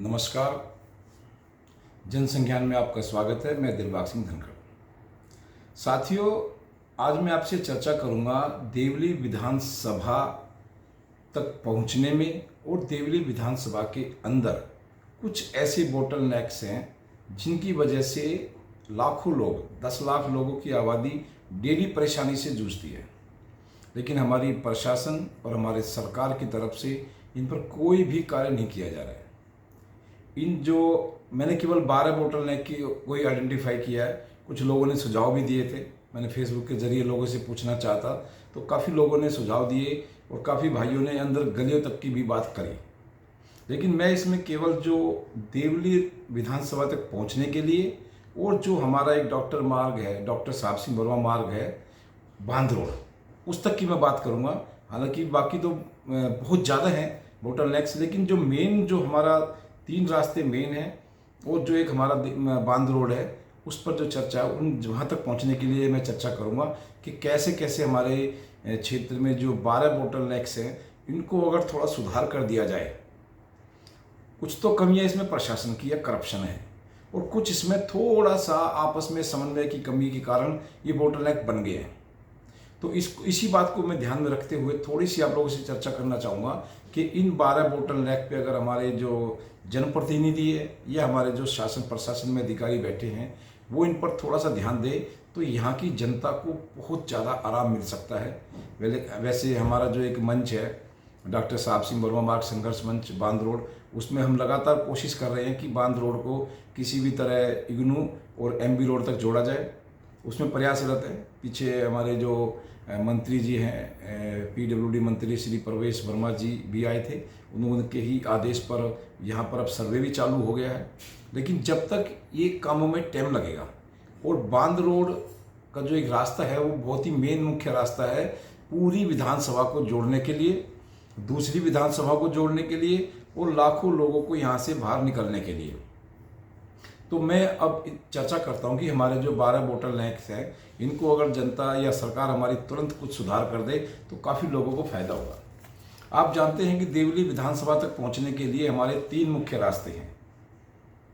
नमस्कार। जनसंज्ञान में आपका स्वागत है। मैं दिलबाग सिंह धनखड़। साथियों, आज मैं आपसे चर्चा करूंगा देवली विधानसभा तक पहुंचने में और देवली विधानसभा के अंदर कुछ ऐसे बोटलनेक्स हैं जिनकी वजह से लाखों लोग, 10 लाख लोगों की आबादी डेली परेशानी से जूझती है, लेकिन हमारी प्रशासन और हमारे सरकार की तरफ से इन पर कोई भी कार्य नहीं किया जा रहा है। इन जो मैंने केवल 12 बोटलनेक की कोई आइडेंटिफाई किया है। कुछ लोगों ने सुझाव भी दिए थे। मैंने फेसबुक के जरिए लोगों से पूछना चाहता तो काफ़ी लोगों ने सुझाव दिए और काफ़ी भाइयों ने अंदर गलियों तक की भी बात करी, लेकिन मैं इसमें केवल जो देवली विधानसभा तक पहुंचने के लिए और जो हमारा एक डॉक्टर मार्ग है, डॉक्टर साहब सिंह वर्मा मार्ग है, बांध रोड, उस तक की मैं बात करूंगा। हालांकि बाकी तो बहुत ज़्यादा हैं बोटलनेक्स, लेकिन जो मेन, जो हमारा 3 रास्ते मेन हैं और जो एक हमारा बांध रोड है, उस पर जो चर्चा है, उन वहाँ तक पहुँचने के लिए मैं चर्चा करूँगा कि कैसे कैसे हमारे क्षेत्र में जो 12 बोटलनेक्स हैं इनको अगर थोड़ा सुधार कर दिया जाए। कुछ तो कमियाँ इसमें प्रशासन की या करप्शन है, और कुछ इसमें थोड़ा सा आपस में समन्वय की कमी के कारण ये बोटलनेक बन गए हैं। तो इसी बात को मैं ध्यान में रखते हुए थोड़ी सी आप लोगों से चर्चा करना चाहूँगा कि इन 12 बोटलनेक पे अगर हमारे जो जनप्रतिनिधि है या हमारे जो शासन प्रशासन में अधिकारी बैठे हैं वो इन पर थोड़ा सा ध्यान दे तो यहाँ की जनता को बहुत ज़्यादा आराम मिल सकता है। वैसे हमारा जो एक मंच है, डॉक्टर साहब सिंह वर्मा मार्ग संघर्ष मंच बांध रोड, उसमें हम लगातार कोशिश कर रहे हैं कि बांध रोड को किसी भी तरह इग्नू और एमबी रोड तक जोड़ा जाए। उसमें प्रयासरत है। पीछे हमारे जो मंत्री जी हैं, पीडब्ल्यूडी मंत्री श्री प्रवेश वर्मा जी भी आए थे। उनके ही आदेश पर यहाँ पर अब सर्वे भी चालू हो गया है, लेकिन जब तक ये कामों में टाइम लगेगा। और बांध रोड का जो एक रास्ता है वो बहुत ही मेन मुख्य रास्ता है पूरी विधानसभा को जोड़ने के लिए, दूसरी विधानसभा को जोड़ने के लिए और लाखों लोगों को यहाँ से बाहर निकलने के लिए। तो मैं अब चर्चा करता हूँ कि हमारे जो 12 बोटलनेक्स हैं इनको अगर जनता या सरकार हमारी तुरंत कुछ सुधार कर दे तो काफ़ी लोगों को फायदा होगा। आप जानते हैं कि देवली विधानसभा तक पहुँचने के लिए हमारे 3 मुख्य रास्ते हैं।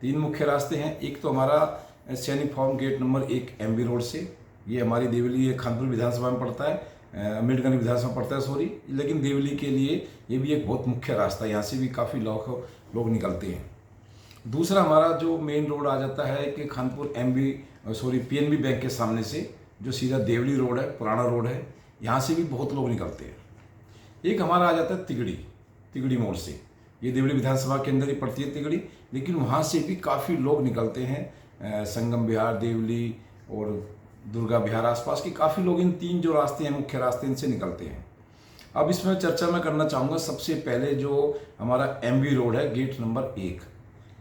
3 मुख्य रास्ते हैं। एक तो हमारा सैनिक farm gate number 1 MB road से, ये हमारी देवली खानपुर विधानसभा में पड़ता है, अम्बेडकर विधानसभा पड़ता है सॉरी, लेकिन देवली के लिए ये भी एक बहुत मुख्य रास्ता है। यहाँ से भी काफ़ी लोग निकलते हैं। दूसरा हमारा जो मेन रोड आ जाता है कि खानपुर पीएनबी बैंक के सामने से जो सीधा देवली रोड है, पुराना रोड है, यहाँ से भी बहुत लोग निकलते हैं। एक हमारा आ जाता है तिगड़ी मोड़ से, ये देवली विधानसभा के अंदर ही पड़ती है तिगड़ी, लेकिन वहाँ से भी काफ़ी लोग निकलते हैं। संगम विहार, देवली और दुर्गा विहार आसपास के काफ़ी लोग इन 3 जो रास्ते हैं, मुख्य रास्ते, इनसे निकलते हैं। अब इसमें चर्चा मैं करना चाहूँगा सबसे पहले जो हमारा एमबी रोड है, गेट नंबर 1।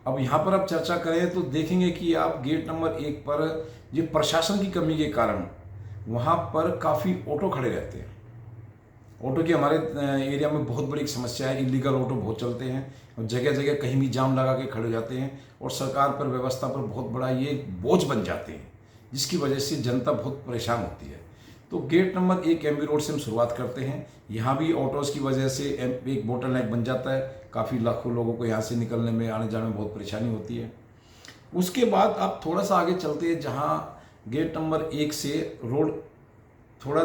अब यहाँ पर आप चर्चा करें तो देखेंगे कि आप गेट नंबर 1 पर ये प्रशासन की कमी के कारण वहाँ पर काफ़ी ऑटो खड़े रहते हैं। ऑटो की हमारे एरिया में बहुत बड़ी समस्या है। इलीगल ऑटो बहुत चलते हैं और जगह जगह कहीं भी जाम लगा के खड़े हो जाते हैं और सरकार पर, व्यवस्था पर बहुत बड़ा ये बोझ बन जाते हैं, जिसकी वजह से जनता बहुत परेशान होती है। तो गेट नंबर 1 एमबी रोड से हम शुरुआत करते हैं। यहाँ भी ऑटोज़ की वजह से एक बोटलनेक बन जाता है। काफ़ी लाखों लोगों को यहाँ से निकलने में, आने जाने में बहुत परेशानी होती है। उसके बाद आप थोड़ा सा आगे चलते हैं, जहाँ गेट नंबर 1 से रोड थोड़ा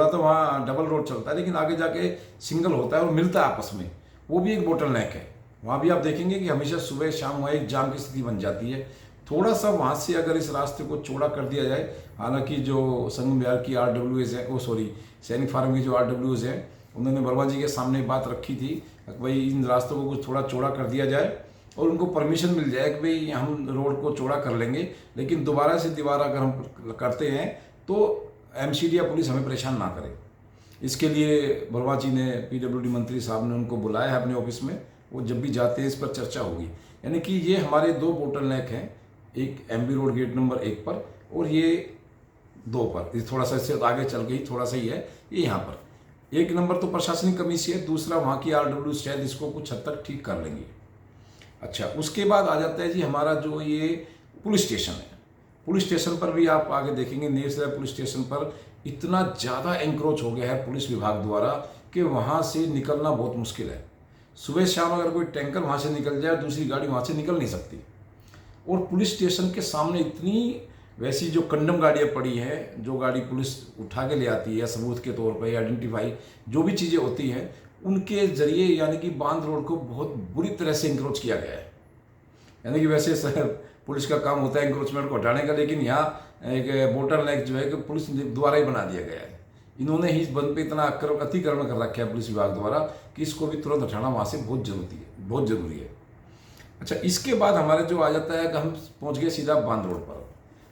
तो वहाँ डबल रोड चलता है, लेकिन आगे जाके सिंगल होता है और मिलता है आपस में, वो भी एक बोटलनेक है। वहाँ भी आप देखेंगे कि हमेशा सुबह शाम वहाँ एक जाम की स्थिति बन जाती है। थोड़ा सा वहाँ से अगर इस रास्ते को चौड़ा कर दिया जाए, हालांकि जो संगम विहार की RWS है, सैनिक फार्म की जो RWS है, उन्होंने वर्मा जी के सामने बात रखी थी कि भाई इन रास्तों को कुछ थोड़ा चौड़ा कर दिया जाए और उनको परमिशन मिल जाए कि भाई हम रोड को चौड़ा कर लेंगे, लेकिन दोबारा से दीवार अगर हम करते हैं तो MCD या पुलिस हमें परेशान ना करे। इसके लिए वर्मा जी ने, PWD मंत्री साहब ने उनको बुलाया है अपने ऑफिस में। वो जब भी जाते हैं इस पर चर्चा होगी। यानी कि ये हमारे 2 बोटलनेक हैं, एक एमबी रोड गेट नंबर 1 पर और ये 2 पर। ये थोड़ा सा इससे आगे चल गई, थोड़ा सा ही है ये यहाँ पर। 1 नंबर तो प्रशासनिक कमी से है, दूसरा वहाँ की RWS शायद इसको कुछ हद तक ठीक कर लेंगे। अच्छा, उसके बाद आ जाता है जी हमारा जो ये पुलिस स्टेशन है। पुलिस स्टेशन पर भी आप आगे देखेंगे, नेवसराय पुलिस स्टेशन पर इतना ज़्यादा एंक्रोच हो गया है पुलिस विभाग द्वारा कि वहाँ से निकलना बहुत मुश्किल है। सुबह शाम अगर कोई टैंकर वहाँ से निकल जाए दूसरी गाड़ी वहाँ से निकल नहीं सकती। और पुलिस स्टेशन के सामने इतनी वैसी जो कंडम गाड़ियाँ पड़ी हैं, जो गाड़ी पुलिस उठा के ले आती है सबूत के तौर पर, आइडेंटिफाई जो भी चीज़ें होती हैं उनके जरिए, यानी कि बांध रोड को बहुत बुरी तरह से इंक्रोच किया गया है। यानी कि वैसे पुलिस का काम होता है इंक्रोचमेंट को हटाने का, लेकिन यहाँ एक बोटल नेक जो है कि पुलिस द्वारा ही बना दिया गया है। इन्होंने ही इस बंद पे इतना अतिक्रमण कर रखा है पुलिस विभाग द्वारा कि इसको भी तुरंत हटाना वहाँ से बहुत जरूरी है। अच्छा, इसके बाद हमारे जो आ जाता है कि हम पहुँच गए सीधा बांध रोड पर।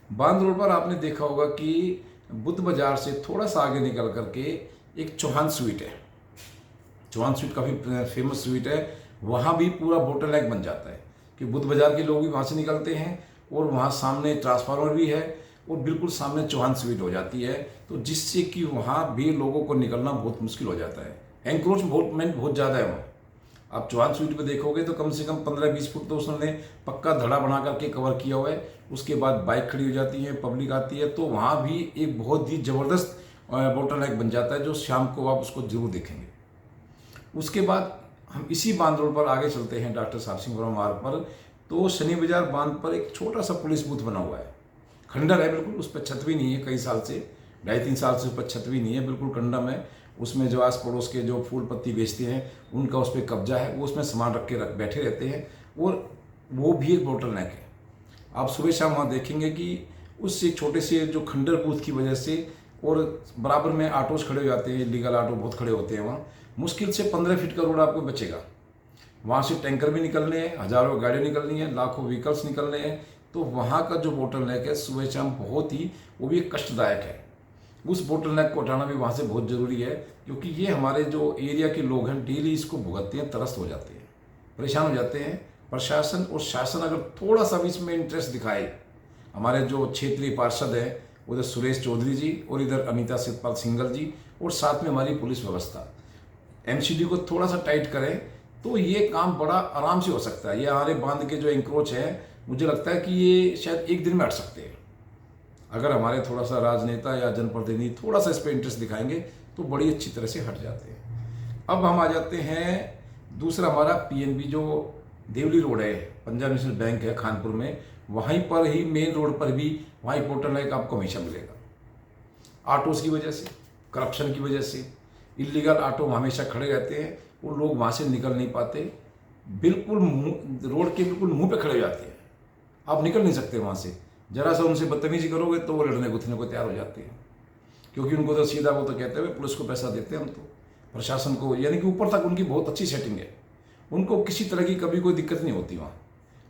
बांध रोड पर आपने देखा होगा कि बुद्ध बाजार से थोड़ा सा आगे निकल करके एक चौहान स्वीट है। चौहान स्वीट काफ़ी फेमस स्वीट है। वहाँ भी पूरा बोटल नेक बन जाता है कि बुद्ध बाजार के लोग भी वहाँ से निकलते हैं और वहाँ सामने ट्रांसफार्मर भी है और बिल्कुल सामने चौहान स्वीट हो जाती है, तो जिससे कि वहाँ भी लोगों को निकलना बहुत मुश्किल हो जाता है। एंक्रोचमेंट बहुत ज़्यादा है वहाँ। आप चौहान स्वीट पे देखोगे तो कम से कम 15-20 फुट तो उसने पक्का धड़ा बना करके कवर किया हुआ है। उसके बाद बाइक खड़ी हो जाती है, पब्लिक आती है, तो वहाँ भी एक बहुत ही ज़बरदस्त बोटल नेक बन जाता है जो शाम को आप उसको जरूर देखेंगे। उसके बाद हम इसी बांध रोड पर आगे चलते हैं डॉक्टर साहब सिंह मार्ग पर, तो शनि बाजार बांध पर एक छोटा सा पुलिस बूथ बना हुआ है। खंडर है बिल्कुल, उस पर छत भी नहीं है, कई साल से 2.5-3 साल से उस पर छत भी नहीं है, बिल्कुल कंडम है। उसमें जो आस पड़ोस के जो फूल पत्ती बेचते हैं उनका उस पर कब्जा है, वो उसमें सामान रख के बैठे रहते हैं और वो भी एक बोटल नेक है। आप सुबह शाम वहाँ देखेंगे कि उस एक छोटे से जो खंडर बूथ की वजह से, और बराबर में ऑटोज खड़े हो जाते हैं, लीगल ऑटो बहुत खड़े होते हैं वहाँ। मुश्किल से 15 फीट का रोड आपको बचेगा। वहाँ से टैंकर भी निकलने हैं, हज़ारों गाड़ियाँ निकलनी है, लाखों व्हीकल्स निकलने हैं, तो वहाँ का जो बोटल नेक है सुबह शाम बहुत ही, वो भी कष्टदायक है। उस बोटल नेक को हटाना भी वहाँ से बहुत ज़रूरी है, क्योंकि ये हमारे जो एरिया के लोग हैं डेली इसको भुगतते हैं, त्रस्त हो जाते हैं, परेशान हो जाते हैं। प्रशासन और शासन अगर थोड़ा सा भी इसमें इंटरेस्ट दिखाए, हमारे जो क्षेत्रीय पार्षद हैं उधर सुरेश चौधरी जी और इधर अनीता सतपाल सिंगल जी, और साथ में हमारी पुलिस व्यवस्था एमसीडी को थोड़ा सा टाइट करें, तो ये काम बड़ा आराम से हो सकता है। ये हमारे बांध के जो इंक्रोच है, मुझे लगता है कि ये शायद एक दिन में हट सकते हैं। अगर हमारे थोड़ा सा राजनेता या जनप्रतिनिधि थोड़ा सा इस पर इंटरेस्ट दिखाएंगे तो बड़ी अच्छी तरह से हट जाते हैं। अब हम आ जाते हैं दूसरा, हमारा पीएनबी जो देवली रोड है, पंजाब नेशनल बैंक है खानपुर में, वहीं पर ही मेन रोड पर भी वहीं बोटल नेक आपको हमेशा मिलेगा। ऑटोज़ की वजह से, करप्शन की वजह से इलीगल ऑटो हमेशा खड़े रहते हैं, वो लोग वहाँ से निकल नहीं पाते, बिल्कुल रोड के बिल्कुल मुंह पे खड़े हो जाते हैं, आप निकल नहीं सकते वहाँ से। जरा सा उनसे बदतमीजी करोगे तो वो लड़ने गुथने को तैयार हो जाते हैं, क्योंकि उनको तो सीधा वो तो कहते हैं पुलिस को पैसा देते हैं हम, तो प्रशासन को, यानी कि ऊपर तक उनकी बहुत अच्छी सेटिंग है, उनको किसी तरह की कभी कोई दिक्कत नहीं होती वहाँ।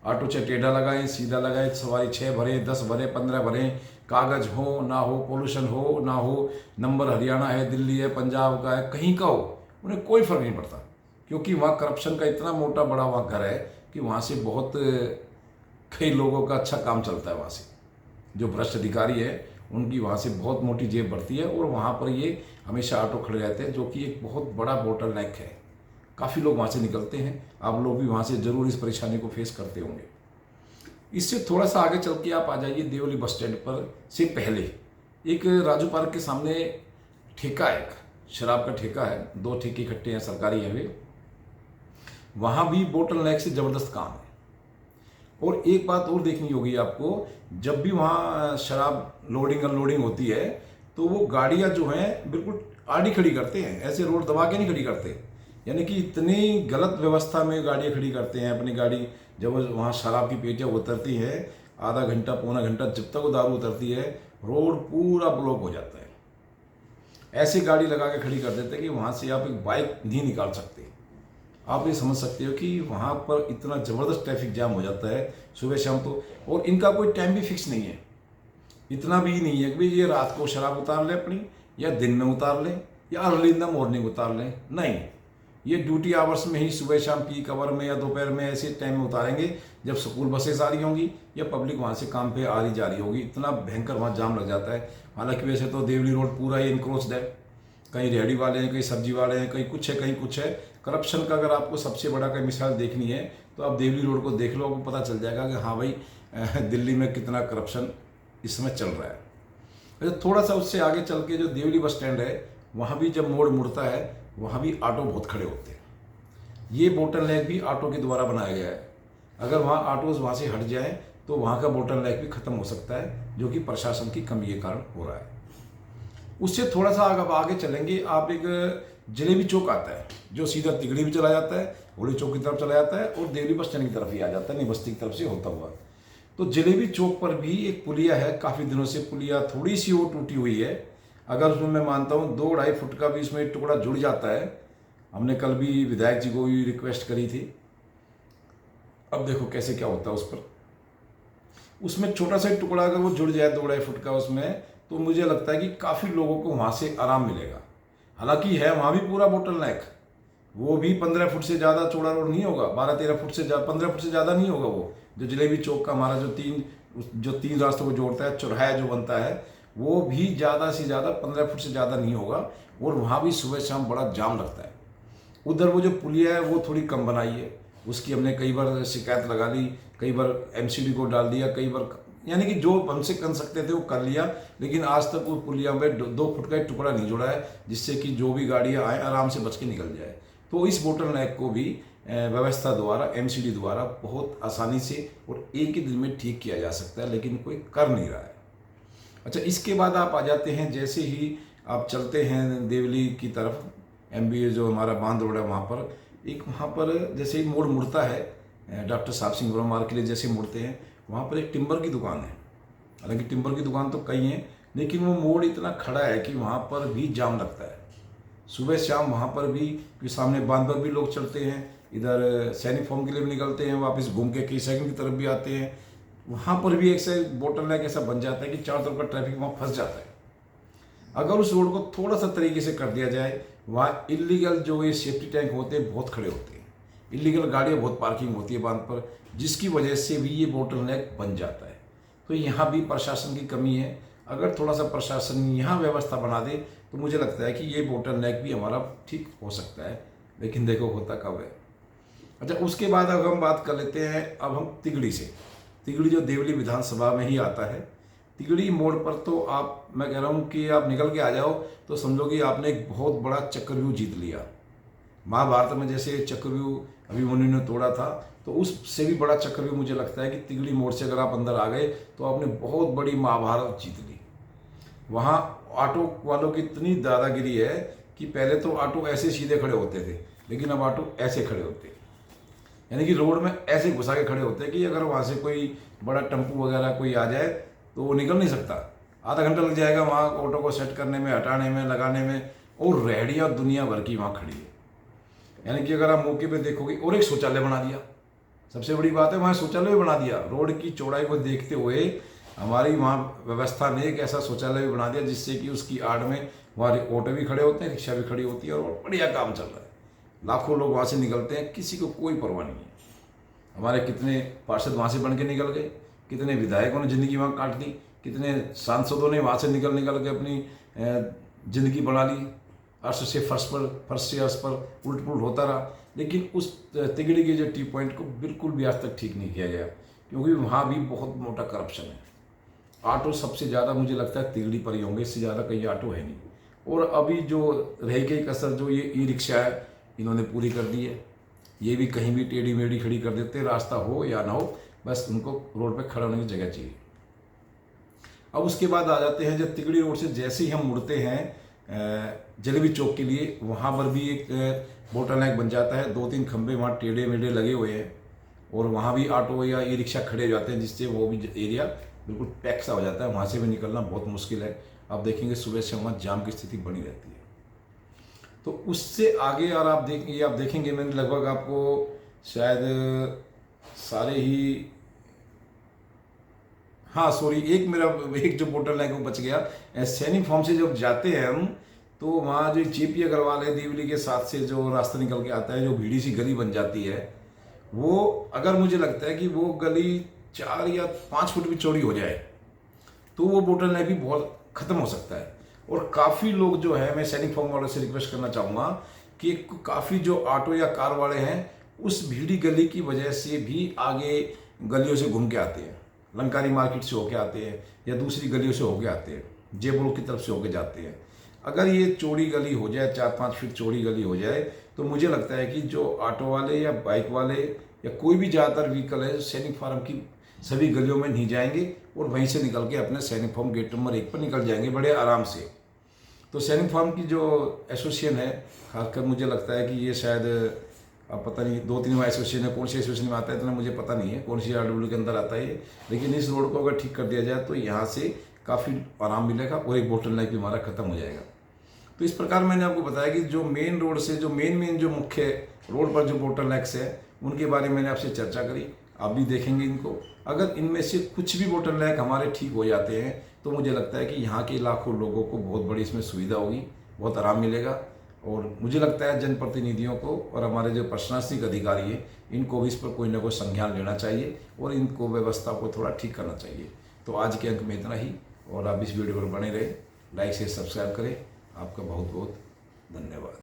ऑटो चाहे टेढ़ा लगाएं सीधा लगाएं, सवारी 6 भरे 10 भरे 15 भरे, कागज हो ना हो, पोल्यूशन हो ना हो, नंबर हरियाणा है, दिल्ली है, पंजाब का है, कहीं का हो, उन्हें कोई फर्क नहीं पड़ता, क्योंकि वहाँ करप्शन का इतना मोटा बड़ा वहाँ घर है कि वहाँ से बहुत कई लोगों का अच्छा काम चलता है। वहाँ से जो भ्रष्ट अधिकारी है उनकी वहाँ से बहुत मोटी जेब बढ़ती है, और वहाँ पर ये हमेशा ऑटो खड़े रहते हैं, जो कि एक बहुत बड़ा बोटल नेक है। काफ़ी लोग वहाँ से निकलते हैं, आप लोग भी वहाँ से ज़रूर इस परेशानी को फेस करते होंगे। इससे थोड़ा सा आगे चल के आप आ जाइए देवली बस स्टैंड पर से पहले एक राजू पार्क के सामने ठेका है, एक शराब का ठेका है, 2 ठेके इकट्ठे हैं, सरकारी है वे। वहाँ भी बोटल नेक से ज़बरदस्त काम है। और एक बात और देखनी होगी आपको, जब भी वहाँ शराब लोडिंग अनलोडिंग होती है तो वो गाड़ियाँ जो हैं बिल्कुल आड़ी खड़ी करते हैं, ऐसे रोड दबा के नहीं खड़ी करते, यानी कि इतनी गलत व्यवस्था में गाड़ियाँ खड़ी करते हैं। अपनी गाड़ी जब वहाँ शराब की पेटियाँ उतरती है, आधा घंटा पौना घंटा जब तक वो दारू उतरती है, रोड पूरा ब्लॉक हो जाता है। ऐसी गाड़ी लगा के खड़ी कर देते हैं कि वहाँ से आप एक बाइक नहीं निकाल सकते। आप ये समझ सकते हो कि वहाँ पर इतना ज़बरदस्त ट्रैफिक जाम हो जाता है सुबह शाम तो, और इनका कोई टाइम भी फिक्स नहीं है, इतना भी नहीं है कि भाई ये रात को शराब उतार लें अपनी, या दिन में उतार लें, या अर्ली इन द मॉर्निंग उतार लें, नहीं, ये ड्यूटी आवर्स में ही सुबह शाम पीक आवर में या दोपहर में ऐसे टाइम में उतारेंगे जब स्कूल बसेस आ रही होंगी या पब्लिक वहाँ से काम पे आ रही जा रही होगी। इतना भयंकर वहाँ जाम लग जाता है। हालांकि वैसे तो देवली रोड पूरा ही इनक्रोच्ड है, कहीं रेहड़ी वाले हैं, कहीं सब्जी वाले हैं, कहीं कुछ है कहीं कुछ है। करप्शन का अगर आपको सबसे बड़ा कोई मिसाल देखनी है तो आप देवली रोड को देख लो, आपको पता चल जाएगा कि हाँ भाई दिल्ली में कितना करप्शन इस समय चल रहा है। वैसे थोड़ा सा उससे आगे चल के जो देवली बस स्टैंड है, वहाँ भी जब मोड़ मुड़ता है वहाँ भी ऑटो बहुत खड़े होते हैं। ये बोटल नेक भी ऑटो के द्वारा बनाया गया है। अगर वहाँ ऑटोज वहाँ से हट जाएँ तो वहाँ का बोटल नेक भी खत्म हो सकता है, जो कि प्रशासन की कमी के कारण हो रहा है। उससे थोड़ा सा अगर आगे चलेंगे, आप एक जलेबी चौक आता है जो सीधा तिगड़ी भी चला जाता है, होली चौक की तरफ चला जाता है और देवली बस स्टैंड की तरफ ही आ जाता है, नई बस्ती की तरफ से होता हुआ। तो जलेबी चौक पर भी एक पुलिया है, काफ़ी दिनों से पुलिया थोड़ी सी वो टूटी हुई है। अगर उसमें मैं मानता हूँ 2-2.5 फुट का भी इसमें टुकड़ा जुड़ जाता है। हमने कल भी विधायक जी को भी रिक्वेस्ट करी थी, अब देखो कैसे क्या होता है उस पर। उसमें छोटा सा टुकड़ा अगर वो जुड़ जाए 2-2.5 फुट का उसमें, तो मुझे लगता है कि काफ़ी लोगों को वहाँ से आराम मिलेगा। हालांकि है वहाँ भी पूरा बोटल नेक, वो भी 15 फुट से ज़्यादा चौड़ा रोड नहीं होगा, 12-13 फुट से 15 फुट से ज़्यादा नहीं होगा। वो जो जलेबी चौक का हमारा जो तीन रास्तों को जोड़ता है, चौराहा जो बनता है, वो भी ज़्यादा से ज़्यादा 15 फुट से ज़्यादा नहीं होगा। और वहाँ भी सुबह शाम बड़ा जाम लगता है। उधर वो जो पुलिया है वो थोड़ी कम बनाई है, उसकी हमने कई बार शिकायत लगा ली, कई बार एमसीडी को डाल दिया, कई बार यानी कि जो हमसे कर सकते थे वो कर लिया, लेकिन आज तक वो पुलिया में 2 फुट का एक टुकड़ा नहीं जुड़ा है, जिससे कि जो भी गाड़ियाँ आए आराम से बच के निकल जाए। तो इस बोटल नेक को भी व्यवस्था द्वारा, एमसीडी द्वारा बहुत आसानी से और एक ही दिन में ठीक किया जा सकता है, लेकिन कोई कर नहीं रहा है। अच्छा, इसके बाद आप आ जाते हैं, जैसे ही आप चलते हैं देवली की तरफ, MBA जो हमारा बांध रोड है वहाँ पर जैसे ही मोड़ मुड़ता है डॉक्टर साहब सिंह वर्मा मार्ग के लिए जैसे मुड़ते हैं, वहाँ पर एक टिम्बर की दुकान है। हालांकि टिम्बर की दुकान तो कई हैं, लेकिन वो मोड़ इतना खड़ा है कि वहाँ पर भी जाम लगता है सुबह शाम। वहाँ पर भी, क्योंकि सामने बांध पर भी लोग चलते हैं, इधर सैनिक फॉर्म के लिए भी निकलते हैं, वापस घूम के केसरगंज की तरफ भी आते हैं। वहाँ पर भी एक से बोटल नेक ऐसा बन जाता है कि चारों तरफ का ट्रैफिक वहाँ फंस जाता है। अगर उस रोड को थोड़ा सा तरीके से कर दिया जाए, वहाँ इलीगल जो ये सेफ्टी टैंक होते हैं बहुत खड़े होते हैं, इलीगल गाड़ियाँ बहुत पार्किंग होती है बांध पर, जिसकी वजह से भी ये बोटल नेक बन जाता है। तो यहाँ भी प्रशासन की कमी है। अगर थोड़ा सा प्रशासन यहाँ व्यवस्था बना दे तो मुझे लगता है कि ये बोटल नेक भी हमारा ठीक हो सकता है, लेकिन देखो होता कब है। अच्छा, उसके बाद अब हम बात कर लेते हैं, अब हम तिगड़ी से। तिगड़ी जो देवली विधानसभा में ही आता है, तिगड़ी मोड़ पर तो आप, मैं कह रहा हूँ कि आप निकल के आ जाओ तो समझो कि आपने एक बहुत बड़ा चक्रव्यूह जीत लिया। महाभारत में जैसे चक्रव्यूह अभिमन्यु ने तोड़ा था, तो उससे भी बड़ा चक्रव्यूह मुझे लगता है कि तिगड़ी मोड़ से अगर आप अंदर आ गए तो आपने बहुत बड़ी महाभारत जीत ली। वहाँ ऑटो वालों की इतनी दादागिरी है कि पहले तो ऑटो ऐसे सीधे खड़े होते थे, लेकिन अब ऑटो ऐसे खड़े होते हैं, यानी कि रोड में ऐसे घुसा के खड़े होते हैं कि अगर वहाँ से कोई बड़ा टेम्पू वगैरह कोई आ जाए तो वो निकल नहीं सकता। आधा घंटा लग जाएगा वहाँ ऑटो को सेट करने में, हटाने में, लगाने में। और रेहड़ियाँ दुनिया भर की वहाँ खड़ी है, यानी कि अगर आप मौके पे देखोगे। और एक शौचालय बना दिया, सबसे बड़ी बात है वहाँ शौचालय भी बना दिया। रोड की चौड़ाई को देखते हुए हमारी वहाँ व्यवस्था ने एक ऐसा शौचालय भी बना दिया, जिससे कि उसकी आड़ में वहाँ ऑटो भी खड़े होते हैं, रिक्शा भी खड़ी होती है, और बढ़िया काम चल रहा है। लाखों लोग वहाँ से निकलते हैं, किसी को कोई परवाह नहीं है। हमारे कितने पार्षद वहाँ से बन के निकल गए, कितने विधायकों ने ज़िंदगी वहाँ काट दी, कितने सांसदों ने वहाँ से निकल के अपनी ज़िंदगी बना ली। अर्श से फर्श से अर्श पर उलट पुलट होता रहा, लेकिन उस तिगड़ी के जो टी पॉइंट को बिल्कुल भी आज तक ठीक नहीं किया गया, क्योंकि वहाँ भी बहुत मोटा करप्शन है। ऑटो सबसे ज़्यादा मुझे लगता है तिगड़ी पर ही होंगे, इससे ज़्यादा कहीं ऑटो है नहीं। और अभी जो रह गई कसर, जो ये ई रिक्शा है, इन्होंने पूरी कर दी है। ये भी कहीं भी टेढ़ी मेढ़ी खड़ी कर देते, रास्ता हो या ना हो, बस उनको रोड पे खड़ा होने की जगह चाहिए। अब उसके बाद आ जाते हैं, जब तिगड़ी रोड से जैसे ही हम मुड़ते हैं जलेबी चौक के लिए, वहाँ पर भी एक बोटल नेक बन जाता है। 2-3 खंभे वहाँ टेढ़े मेढ़े लगे हुए हैं, और वहाँ भी ऑटो या ई रिक्शा खड़े हो जाते हैं, जिससे वो भी एरिया बिल्कुल पैक सा हो जाता है। वहाँ से भी निकलना बहुत मुश्किल है। आप देखेंगे सुबह से वहाँ जाम की स्थिति बनी रहती है। तो उससे आगे और आप देखेंगे, मैंने लगभग आपको शायद सारे ही, हाँ सॉरी, एक जो बोटल नेक वो बच गया। सैनिक फॉर्म से जब जाते हैं हम, तो वहाँ जो JP अग्रवाल है, देवली के साथ से जो रास्ता निकल के आता है, जो भीड़ी सी गली बन जाती है, वो अगर मुझे लगता है कि वो गली 4 या 5 फुट भी चौड़ी हो जाए तो वो बोटल नेक भी बहुत ख़त्म हो सकता है। और काफ़ी लोग जो है, मैं सैनिक फॉर्म वालों से रिक्वेस्ट करना चाहूँगा कि काफ़ी जो ऑटो या कार वाले हैं, उस भीड़ी गली की वजह से भी आगे गलियों से घूम के आते हैं, लंकारी मार्केट से होके आते हैं, या दूसरी गलियों से होके आते हैं, जेबुल की तरफ से होके जाते हैं। अगर ये चौड़ी गली हो जाए, 4-5 फीट चौड़ी गली हो जाए, तो मुझे लगता है कि जो ऑटो वाले या बाइक वाले या कोई भी ज़्यादातर व्हीकल है जो सैनिक फार्म की सभी गलियों में नहीं जाएंगे और वहीं से निकल के अपने सैनिक फार्म गेट नंबर 1 पर निकल जाएंगे बड़े आराम से। तो सैनिक फार्म की जो एसोसिएशन है, खासकर मुझे लगता है कि ये शायद अब पता नहीं 2-3 एसोसिएशन है, कौन सी एसोसिएशन में आता है इतना मुझे पता नहीं है, कौन सी RW के अंदर आता है ये, लेकिन इस रोड को अगर ठीक कर दिया जाए तो यहाँ से काफ़ी आराम मिलेगा और एक बोटल नेक भी हमारा खत्म हो जाएगा। तो इस प्रकार मैंने आपको बताया कि जो मेन रोड से जो मेन जो मुख्य रोड पर जो बोटल नेक्स है उनके बारे में मैंने आपसे चर्चा करी, आप भी देखेंगे इनको। अगर इनमें से कुछ भी बोटल नेक हमारे ठीक हो जाते हैं तो मुझे लगता है कि यहाँ के लाखों लोगों को बहुत बड़ी इसमें सुविधा होगी, बहुत आराम मिलेगा। और मुझे लगता है जनप्रतिनिधियों को और हमारे जो प्रशासनिक अधिकारी हैं इनको भी इस पर कोई ना कोई संज्ञान लेना चाहिए और इनको व्यवस्था को थोड़ा ठीक करना चाहिए। तो आज के अंक में इतना ही, और आप इस वीडियो पर बने रहें, लाइक से सब्सक्राइब करें। आपका बहुत बहुत धन्यवाद।